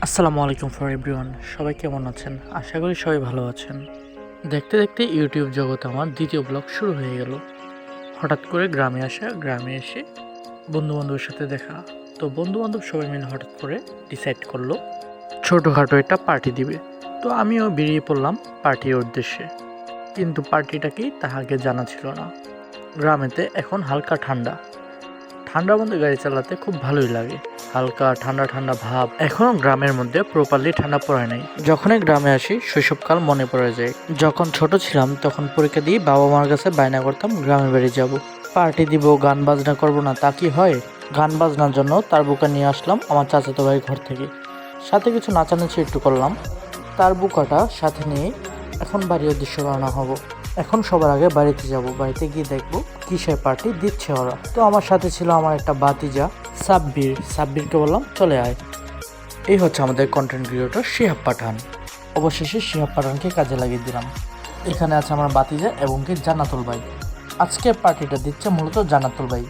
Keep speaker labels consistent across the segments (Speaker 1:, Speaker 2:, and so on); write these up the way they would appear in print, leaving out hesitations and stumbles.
Speaker 1: আসসালামু আলাইকুম for everyone. সবাই কেমন আছেন? আশা করি সবাই ভালো আছেন। দেখতে দেখতে ইউটিউব জগতে আমার দ্বিতীয় ব্লগ শুরু হয়ে গেল। হঠাৎ করে গ্রামে আসা, গ্রামে এসে বন্ধুবান্ধবের সাথে দেখা। তো বন্ধুবান্ধব সবাই মিলে হঠাৎ করে ডিসাইড করলো ছোটোখাটো একটা পার্টি দিবে। তো আমিও বেরিয়ে পড়লাম পার্টির উদ্দেশ্যে। কিন্তু পার্টিটা কি তাহাকে জানা ছিল না। গ্রামেতে এখন হালকা ঠান্ডা, ঠান্ডার মধ্যে গাড়ি চালাতে খুব ভালোই লাগে। হালকা ঠান্ডা ঠান্ডা ভাব। এখনো গ্রামের মধ্যে প্রপারলি ঠান্ডা পড়ে নাই। যখনই গ্রামে আসি শৈশবকাল মনে পড়ে যায়। যখন ছোট ছিলাম তখন পরীক্ষা দিয়ে বাবা মার কাছে বায়না করতাম গ্রামের বাড়ি যাব, পার্টি দিব, গান বাজনা করব না তা কি হয়? গান বাজনার জন্য তার বুকা নিয়ে আসলাম আমার চাচাতো ভাই ঘর থেকে। সাথে কিছু নাচানাচি একটু করলাম। তার বুকাটা সাথে নিয়ে এখন বাড়ির উদ্দেশ্যে রওনা হব। এখন সবার আগে বাড়িতে যাব, বাড়িতে গিয়ে দেখবো কিসের পার্টি দিচ্ছে ওরা। তো আমার সাথে ছিল আমার একটা বাতিজা সাব্বিরকে বললাম চলে আয়। এই হচ্ছে আমাদের কন্টেন্ট ক্রিয়েটর শিহাব পাঠান। অবশেষে শিহাব পাঠানকে কাজে লাগিয়ে দিলাম। এখানে আছে আমার বাতিজা এবং কি জান্নাতুল ভাই। আজকে পার্টিটা দিচ্ছে মূলত জান্নাতুল ভাই,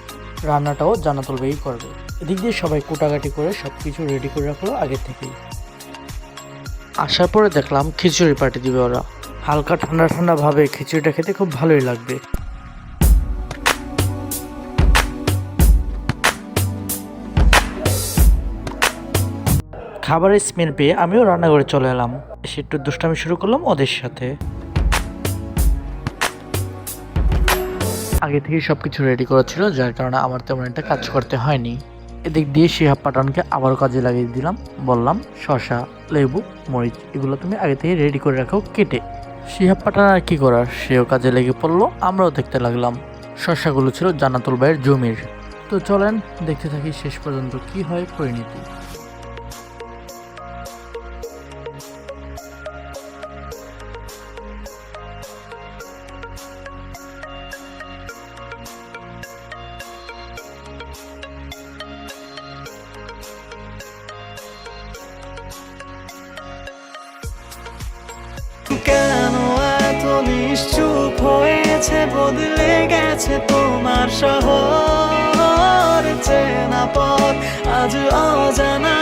Speaker 1: রান্নাটাও জান্নাতুল ভাই করবে। এদিক দিয়ে সবাই কুটাকাটি করে সব কিছু রেডি করে রাখলো আগে থেকেই। আসার পরে দেখলাম খিচুড়ি পার্টি দিবে ওরা। হালকা ঠান্ডা ঠান্ডা ভাবে খিচুড়িটা খেতে খুব ভালোই লাগবে। খাবারের স্মেল পেয়ে আমিও রান্নাঘরে চলে এলাম। এসে একটু দুষ্টামি শুরু করলাম ওদের সাথে। আগে থেকেই সবকিছু রেডি করা ছিল, যার কারণে আমার তেমন একটা কাজ করতে হয়নি। এদিক দিয়ে শিহাব পাঠানকে আবারও কাজে লাগিয়ে দিলাম। বললাম শসা, লেবু, মরিচ এগুলো তুমি আগে থেকে রেডি করে রাখো কেটে। শিহাব পাঠান আর কি করার, সেও কাজে লেগে পড়লো, আমরাও দেখতে লাগলাম। শসাগুলো ছিল জান্নাতুল ভাইয়ের জমির। তো চলেন দেখতে থাকি শেষ পর্যন্ত কি হয় পরিণতি।
Speaker 2: কেন এত নিশ্চুপ হয়েছে, বদলে গেছে তোমার শহর। চেনা পথ আজ অজানা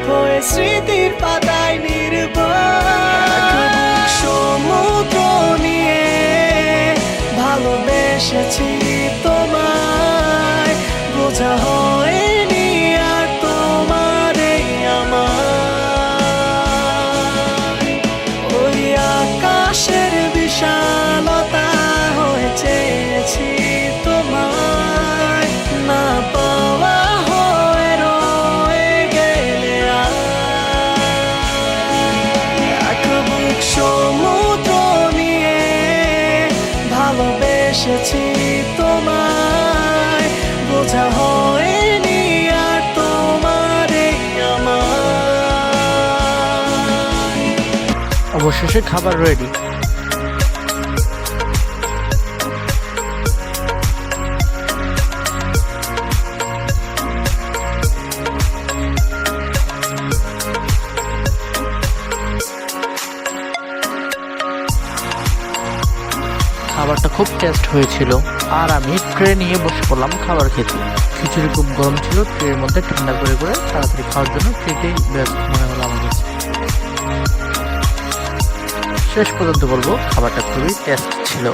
Speaker 2: হয়ে স্মৃতির পাতায় নির্ভর। সমুদ্র নিয়ে ভালোবেসেছি তোমায়, বোঝা হয়নি আর তোমার এই আমার। ওই আকাশের বিশালতা হয়ে চেয়েছি তোমায়, না পাওয়া হয়ে রয়ে গেলে এক বুক সমুদ্র নিয়ে ভালোবেসেছি তোমায়, বোঝা হয়নি আর তোমার এই আমার।
Speaker 1: অবশেষে খাবার রেডি। খাবারটা খুব টেস্ট হয়েছিল। আর আমি ট্রে নিয়ে বসে পড়লাম খাবার খেতে। খিচুড়ি খুব গরম ছিল, ট্রের মধ্যে ঠান্ডা করে করে তাড়াতাড়ি খাওয়ার জন্য ট্রেতেই ব্যস্ত মনে হলো আমার কাছে। শেষ পর্যন্ত বলবো খাবারটা খুবই টেস্ট ছিল।